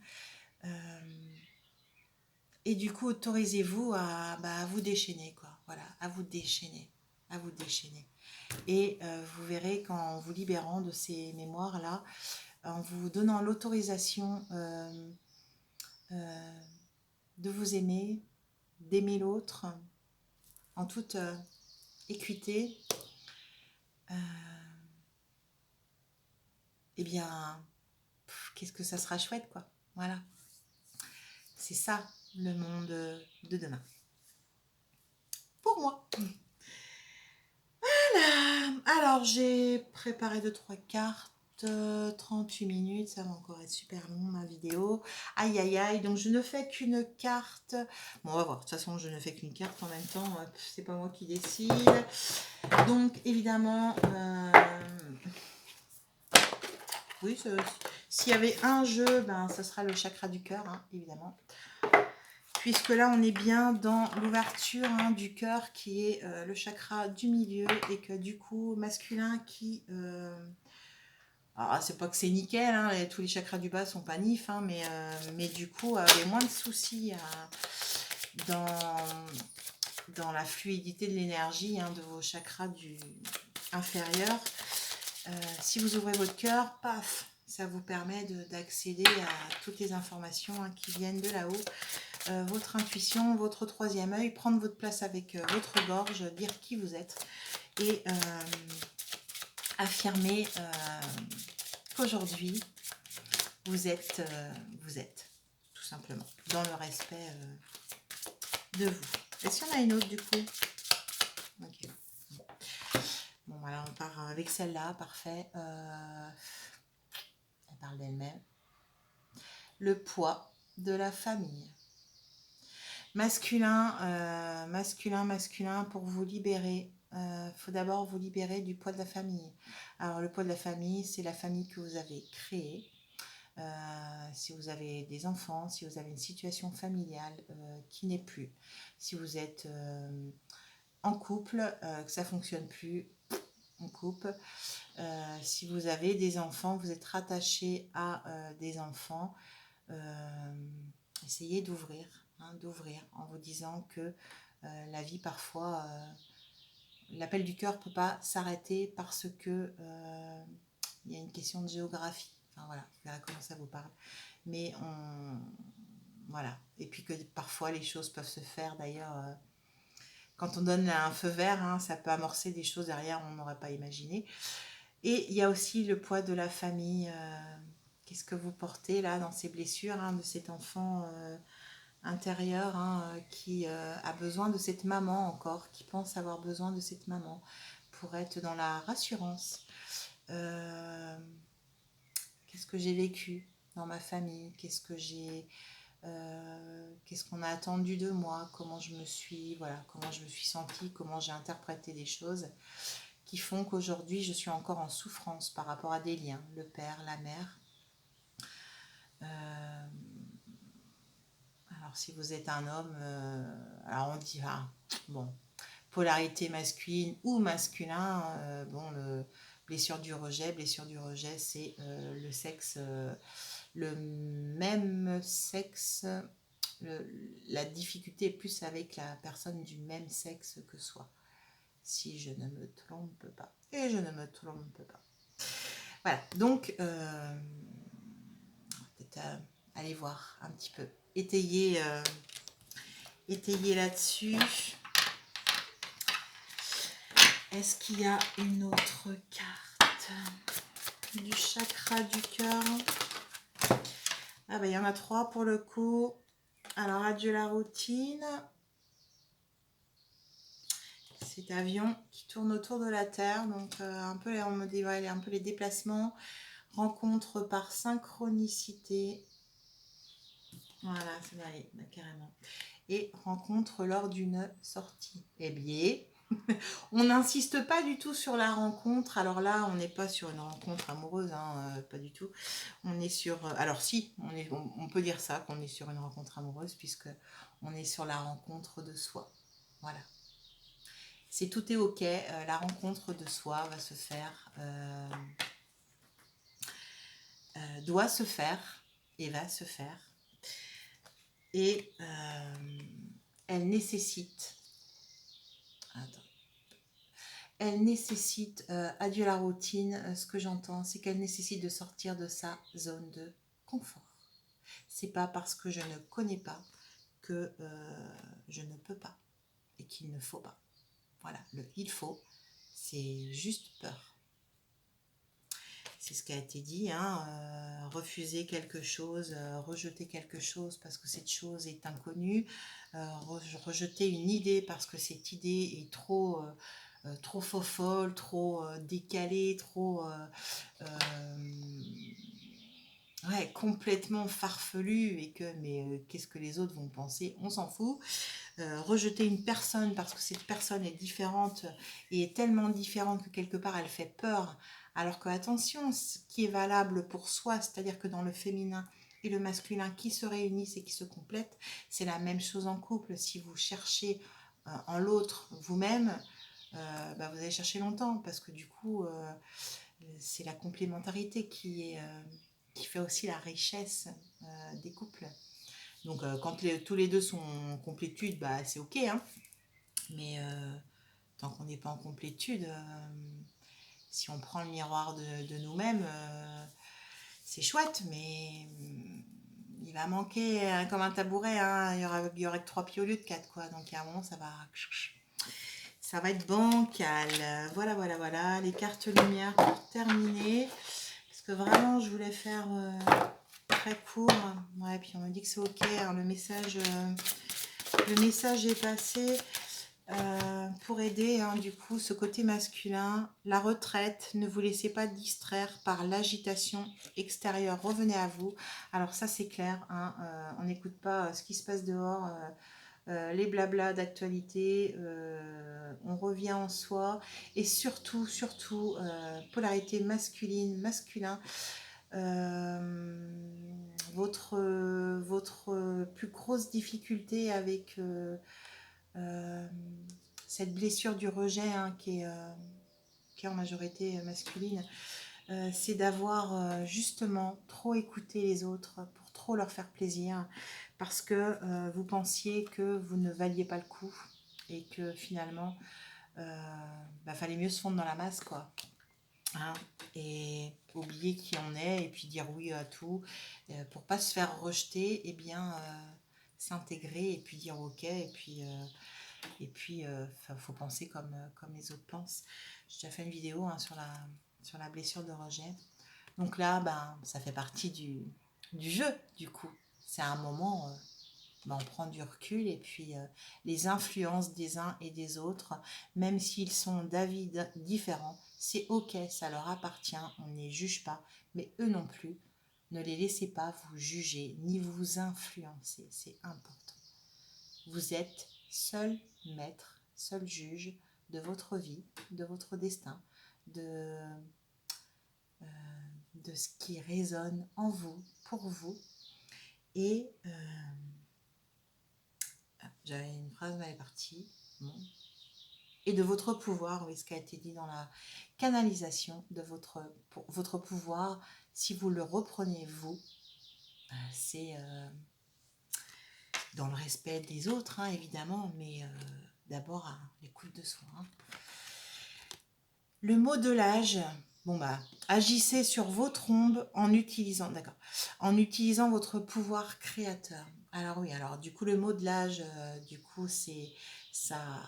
Speaker 1: Et du coup, autorisez-vous à vous déchaîner, quoi. Voilà, à vous déchaîner, à vous déchaîner. Et vous verrez qu'en vous libérant de ces mémoires-là, en vous donnant l'autorisation de vous aimer, d'aimer l'autre, en toute équité, eh bien, qu'est-ce que ça sera chouette, quoi. Voilà. C'est ça, le monde de demain. Pour moi. Voilà. Alors, j'ai préparé 2-3 cartes. 38 minutes, ça va encore être super long ma vidéo. Aïe aïe aïe, donc je ne fais qu'une carte. Bon, on va voir, de toute façon je ne fais qu'une carte en même temps, c'est pas moi qui décide. Donc évidemment, oui, s'il y avait un jeu, ça sera le chakra du cœur, hein, évidemment. Puisque là, on est bien dans l'ouverture du cœur qui est le chakra du milieu et que du coup, masculin qui... alors, c'est pas que c'est nickel, hein, tous les chakras du bas sont pas nifs, hein, mais du coup, il y a moins de soucis dans la fluidité de l'énergie de vos chakras inférieurs. Si vous ouvrez votre cœur, paf, ça vous permet d'accéder à toutes les informations qui viennent de là-haut. Votre intuition, votre troisième œil, prendre votre place avec votre gorge, dire qui vous êtes et affirmer qu'aujourd'hui vous êtes, tout simplement, dans le respect de vous. Est-ce qu'il y en a une autre du coup? Ok. Bon, voilà, on part avec celle-là, parfait. Elle parle d'elle-même. Le poids de la famille. Masculin, masculin, pour vous libérer, faut d'abord vous libérer du poids de la famille. Alors, le poids de la famille, c'est la famille que vous avez créée. Si vous avez des enfants, si vous avez une situation familiale qui n'est plus, si vous êtes en couple, que ça ne fonctionne plus, on coupe. Si vous avez des enfants, vous êtes rattaché à des enfants, essayez d'ouvrir, en vous disant que la vie parfois, l'appel du cœur ne peut pas s'arrêter parce que il y a une question de géographie. Enfin voilà, vous verrez comment ça vous parle. Mais voilà. Et puis que parfois les choses peuvent se faire d'ailleurs. Quand on donne un feu vert, hein, ça peut amorcer des choses derrière on n'aurait pas imaginé. Et il y a aussi le poids de la famille. Qu'est-ce que vous portez là dans ces blessures hein, de cet enfant intérieur hein, qui a besoin de cette maman encore, qui pense avoir besoin de cette maman pour être dans la rassurance. Qu'est-ce que j'ai vécu dans ma famille, qu'est-ce qu'on a attendu de moi, comment je me suis sentie, comment j'ai interprété des choses qui font qu'aujourd'hui je suis encore en souffrance par rapport à des liens, le père, la mère. Alors si vous êtes un homme, alors on dira, bon, polarité masculine ou masculin, bon, blessure du rejet, c'est le sexe, le même sexe, la difficulté est plus avec la personne du même sexe que soi. Si je ne me trompe pas. Et je ne me trompe pas. Voilà, donc, peut-être aller voir un petit peu. Étayer là-dessus. Est-ce qu'il y a une autre carte du chakra du cœur? Ah ben il y en a 3 pour le coup. Alors adieu la routine. Cet avion qui tourne autour de la Terre, donc un peu, on me dit, ouais, un peu les déplacements, rencontre par synchronicité. Voilà, ça va aller, carrément. Et rencontre lors d'une sortie. Eh bien, on n'insiste pas du tout sur la rencontre. Alors là, on n'est pas sur une rencontre amoureuse, hein, pas du tout. On est sur... alors si, on peut dire ça, qu'on est sur une rencontre amoureuse, puisque on est sur la rencontre de soi. Voilà. C'est tout est ok, la rencontre de soi va se faire, doit se faire et va se faire. Et elle nécessite... adieu la routine, ce que j'entends, c'est qu'elle nécessite de sortir de sa zone de confort. C'est pas parce que je ne connais pas que je ne peux pas et qu'il ne faut pas. Voilà, le il faut, c'est juste peur. C'est ce qui a été dit, hein, refuser quelque chose, rejeter quelque chose parce que cette chose est inconnue, rejeter une idée parce que cette idée est trop folle, trop décalée, trop complètement farfelue et que mais qu'est-ce que les autres vont penser, on s'en fout. Rejeter une personne parce que cette personne est différente et est tellement différente que quelque part elle fait peur, alors que attention, ce qui est valable pour soi, c'est-à-dire que dans le féminin et le masculin qui se réunissent et qui se complètent, c'est la même chose en couple. Si vous cherchez en l'autre vous-même, vous allez chercher longtemps parce que du coup c'est la complémentarité qui fait aussi la richesse des couples. Donc quand tous les deux sont en complétude, c'est ok, hein. Mais tant qu'on n'est pas en complétude, si on prend le miroir de nous-mêmes, c'est chouette, mais il va manquer comme un tabouret, hein. Il y aurait que 3 pieds au lieu de 4, quoi. Donc à un moment, ça va être bancal. Voilà, les cartes lumière pour terminer. Parce que vraiment, je voulais faire très court. Ouais, puis on me dit que c'est ok, hein, le message est passé. Pour aider du coup ce côté masculin, la retraite, ne vous laissez pas distraire par l'agitation extérieure, revenez à vous. Alors ça c'est clair, on n'écoute pas ce qui se passe dehors, les blablas d'actualité, on revient en soi et surtout, polarité masculine, masculin. Votre plus grosse difficulté avec cette blessure du rejet qui est en majorité masculine, c'est d'avoir justement trop écouté les autres pour trop leur faire plaisir parce que vous pensiez que vous ne valiez pas le coup et que finalement fallait mieux se fondre dans la masse quoi. Hein, et oublier qui on est et puis dire oui à tout pour pas se faire rejeter, et bien s'intégrer et puis dire ok et puis faut penser comme les autres pensent. J'ai déjà fait une vidéo sur la blessure de rejet. Donc là ça fait partie du jeu du coup. C'est un moment on prend du recul et puis les influences des uns et des autres, même s'ils sont d'avis différents, c'est ok, ça leur appartient, on ne les juge pas, mais eux non plus, ne les laissez pas vous juger ni vous influencer, c'est important. Vous êtes seul maître, seul juge de votre vie, de votre destin, de ce qui résonne en vous, pour vous, et j'avais une phrase, mais elle est partie. Bon. Et de votre pouvoir, oui, ce qui a été dit dans la canalisation de votre pouvoir, si vous le reprenez vous, c'est dans le respect des autres, évidemment, mais d'abord à l'écoute de soi. Le mot de l'âge, agissez sur vos trombes en utilisant votre pouvoir créateur. Alors oui, alors du coup le mot de l'âge, c'est ça.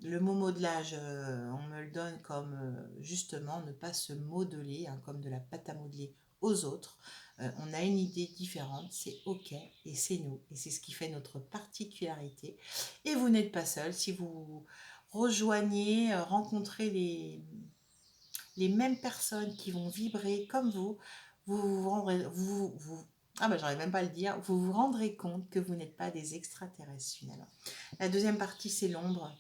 Speaker 1: Le mot modelage, on me le donne comme justement ne pas se modeler, comme de la pâte à modeler aux autres. On a une idée différente, c'est ok, et c'est nous, et c'est ce qui fait notre particularité. Et vous n'êtes pas seul si vous rejoignez, rencontrez les mêmes personnes qui vont vibrer comme vous, vous rendrez, j'arrive même pas à le dire, vous vous rendrez compte que vous n'êtes pas des extraterrestres finalement. La deuxième partie, c'est l'ombre.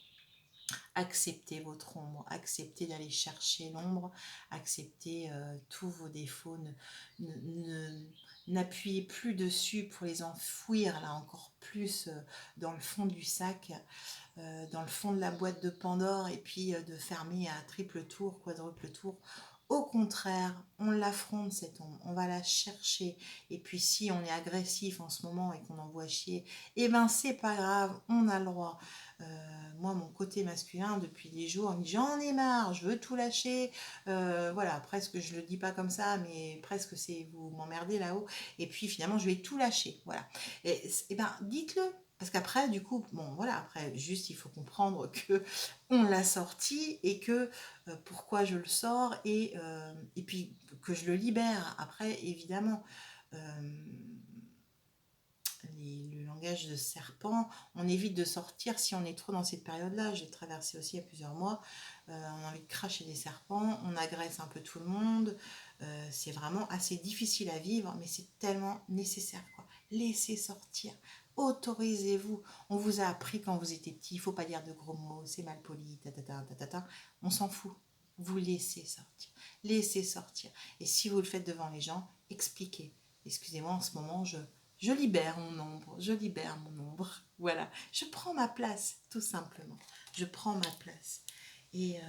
Speaker 1: Acceptez votre ombre, acceptez d'aller chercher l'ombre, acceptez tous vos défauts, n'appuyez plus dessus pour les enfouir là encore plus dans le fond du sac, dans le fond de la boîte de Pandore, et puis de fermer à triple tour, quadruple tour. Au contraire, on l'affronte cette ombre, on va la chercher. Et puis si on est agressif en ce moment et qu'on envoie chier, c'est pas grave, on a le droit. Moi, mon côté masculin, depuis des jours, j'en ai marre, je veux tout lâcher. Voilà, presque, je le dis pas comme ça, mais presque c'est vous m'emmerdez là-haut. Et puis finalement, je vais tout lâcher. Voilà. Et dites-le. Parce qu'après, du coup, après, juste, il faut comprendre que on l'a sorti et que pourquoi je le sors et puis que je le libère. Après, évidemment, le langage de serpent, on évite de sortir si on est trop dans cette période-là. J'ai traversé aussi il y a plusieurs mois. On a envie de cracher des serpents, on agresse un peu tout le monde. C'est vraiment assez difficile à vivre, mais c'est tellement nécessaire, quoi. Laissez sortir. Autorisez-vous. On vous a appris quand vous étiez petit, il ne faut pas dire de gros mots, c'est mal poli, on s'en fout. Vous laissez sortir. Laissez sortir. Et si vous le faites devant les gens, expliquez. Excusez-moi, en ce moment, je libère mon ombre, je libère mon ombre. Voilà, je prends ma place, tout simplement. Je prends ma place. Et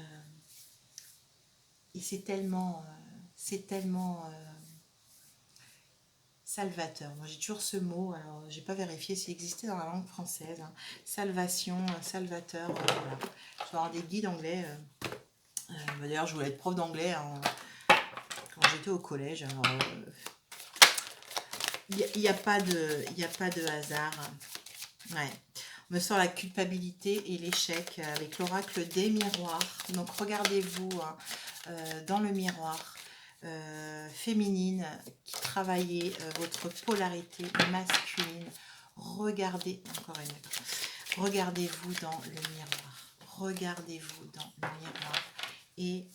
Speaker 1: c'est tellement salvateur. Moi, j'ai toujours ce mot. Alors, j'ai pas vérifié s'il existait dans la langue française. Salvation, salvateur. Voilà. Je vais avoir des guides anglais. D'ailleurs, je voulais être prof d'anglais quand j'étais au collège. Alors, il n'y a pas de hasard. Ouais. On me sort la culpabilité et l'échec avec l'oracle des miroirs. Donc regardez-vous dans le miroir. féminine qui travaillait votre polarité masculine. Regardez, encore une fois, regardez-vous dans le miroir. Regardez-vous dans le miroir et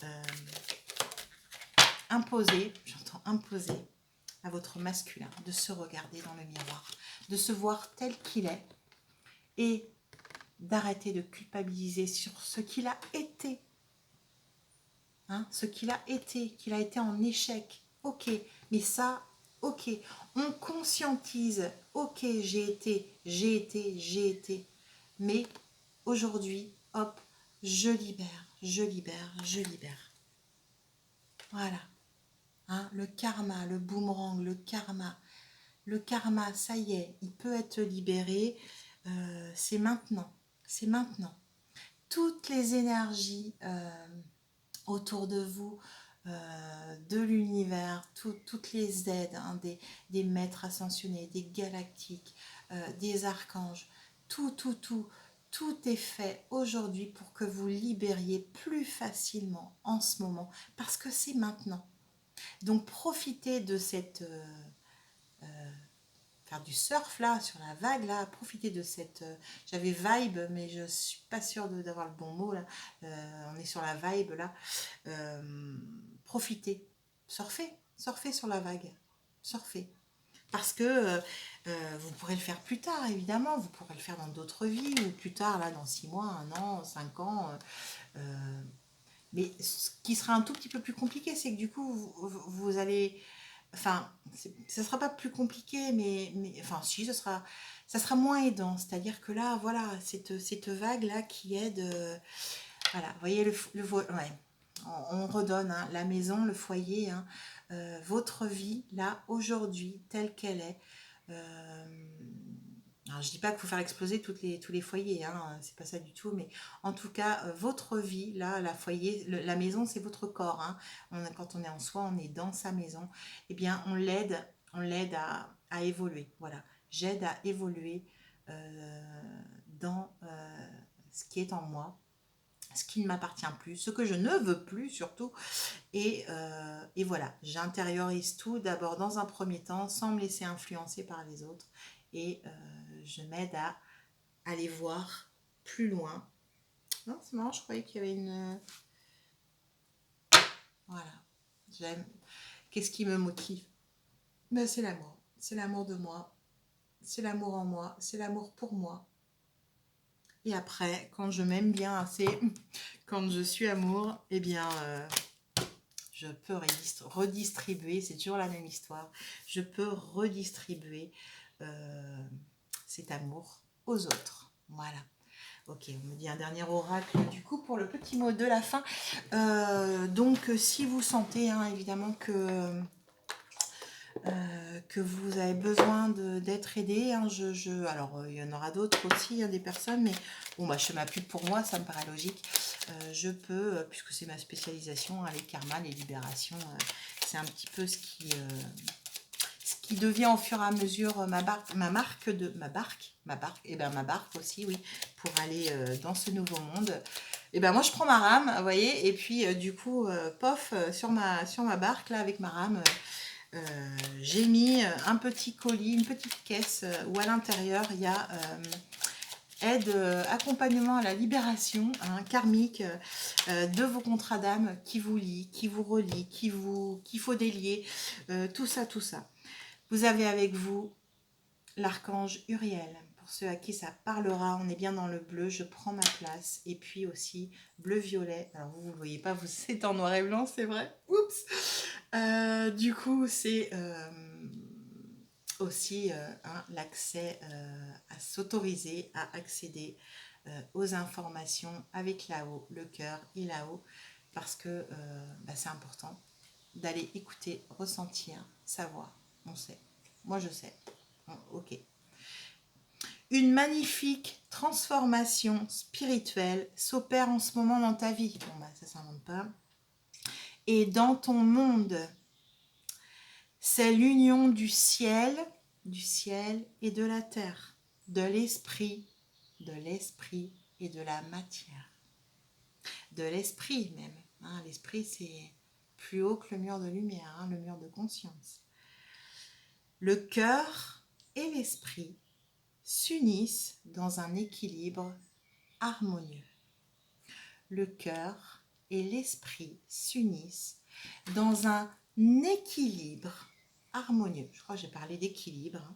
Speaker 1: imposez, j'entends imposer à votre masculin de se regarder dans le miroir, de se voir tel qu'il est et d'arrêter de culpabiliser sur ce qu'il a été. Hein, ce qu'il a été en échec. Ok, mais ça, ok. On conscientise. Ok, j'ai été. Mais aujourd'hui, hop, je libère. Voilà. Hein, le karma, le boomerang, le karma, ça y est, il peut être libéré. C'est maintenant. Toutes les énergies autour de vous, de l'univers, toutes les aides, hein, des maîtres ascensionnés, des galactiques, des archanges, tout est fait aujourd'hui pour que vous libériez plus facilement en ce moment, parce que c'est maintenant. Donc profitez de cette... faire du surf là, sur la vague là, profitez de cette... j'avais vibe, mais je suis pas sûre d'avoir le bon mot là. On est sur la vibe là. Profitez, surfez sur la vague, surfez. Parce que vous pourrez le faire plus tard, évidemment, vous pourrez le faire dans d'autres vies, ou plus tard, là, dans 6 mois, 1 an, 5 ans. Mais ce qui sera un tout petit peu plus compliqué, c'est que du coup, vous allez... Enfin, ça sera pas plus compliqué, mais enfin, si, ça sera moins aidant. C'est-à-dire que là, voilà, cette vague-là qui aide... voilà, vous voyez, ouais, on redonne hein, la maison, le foyer, hein, votre vie, là, aujourd'hui, telle qu'elle est. Alors, je dis pas qu'il faut faire exploser tous les foyers, hein, c'est pas ça du tout, mais en tout cas, votre vie, là, la maison, c'est votre corps. Hein. Quand on est en soi, on est dans sa maison. Eh bien, on l'aide à évoluer. Voilà, j'aide à évoluer dans ce qui est en moi, ce qui ne m'appartient plus, ce que je ne veux plus surtout. Et voilà, j'intériorise tout d'abord dans un premier temps, sans me laisser influencer par les autres. Et je m'aide à aller voir plus loin. Non, c'est marrant, je croyais qu'il y avait une... Voilà, j'aime. Qu'est-ce qui me motive? Ben, c'est l'amour. C'est l'amour de moi. C'est l'amour en moi. C'est l'amour pour moi. Et après, quand je m'aime bien assez, quand je suis amour, eh bien, je peux redistribuer, c'est toujours la même histoire, je peux redistribuer cet amour aux autres. Voilà. Ok, on me dit un dernier oracle du coup pour le petit mot de la fin. Donc si vous sentez hein, évidemment que vous avez besoin d'être aidé, hein, alors il y en aura d'autres aussi, hein, des personnes, mais bon, bah, je fais ma pub pour moi, ça me paraît logique. Je peux, puisque c'est ma spécialisation, hein, les karmas, les libérations, c'est un petit peu ce qui devient au fur et à mesure ma barque aussi, oui, pour aller dans ce nouveau monde. Et ben moi je prends ma rame, vous voyez, et puis du coup, pof, sur ma barque là avec ma rame. J'ai mis un petit colis, une petite caisse où à l'intérieur il y a aide, accompagnement à la libération hein, karmique de vos contrats d'âme qui vous lient, qui vous relient, qu'il faut délier, tout ça. Vous avez avec vous l'archange Uriel. Pour ceux à qui ça parlera, on est bien dans le bleu, je prends ma place. Et puis aussi bleu-violet. Alors vous ne le voyez pas, c'est en noir et blanc, c'est vrai. Oups. Du coup, c'est aussi hein, l'accès à s'autoriser à accéder aux informations avec là-haut, le cœur et là-haut. Parce que bah, c'est important d'aller écouter, ressentir, savoir. On sait. Moi, je sais. Ok. Une magnifique transformation spirituelle s'opère en ce moment dans ta vie. Bon, bah, ça ne s'invente pas. Et dans ton monde, c'est l'union du ciel et de la terre, de l'esprit et de la matière. De l'esprit même. Hein, l'esprit, c'est plus haut que le mur de lumière, hein, le mur de conscience. Le cœur et l'esprit s'unissent dans un équilibre harmonieux. Le cœur et l'esprit s'unissent dans un équilibre harmonieux. Je crois que j'ai parlé d'équilibre.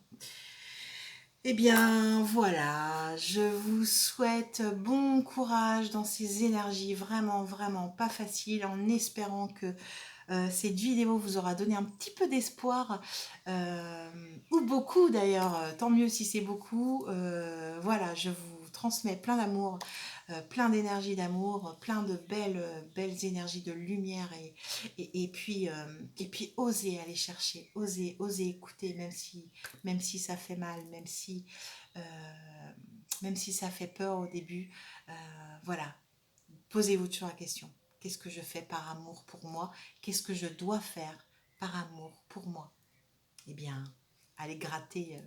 Speaker 1: Eh bien, voilà, je vous souhaite bon courage dans ces énergies vraiment, vraiment pas faciles, en espérant que cette vidéo vous aura donné un petit peu d'espoir, ou beaucoup d'ailleurs, tant mieux si c'est beaucoup. Voilà, je vous transmets plein d'amour, plein d'énergie d'amour, plein de belles énergies de lumière et puis osez aller chercher, osez écouter, même si ça fait mal, même si ça fait peur au début. Voilà, posez-vous toujours la question. Qu'est-ce que je fais par amour pour moi? Qu'est-ce que je dois faire par amour pour moi? Eh bien, allez gratter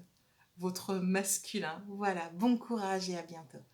Speaker 1: votre masculin. Voilà, bon courage et à bientôt.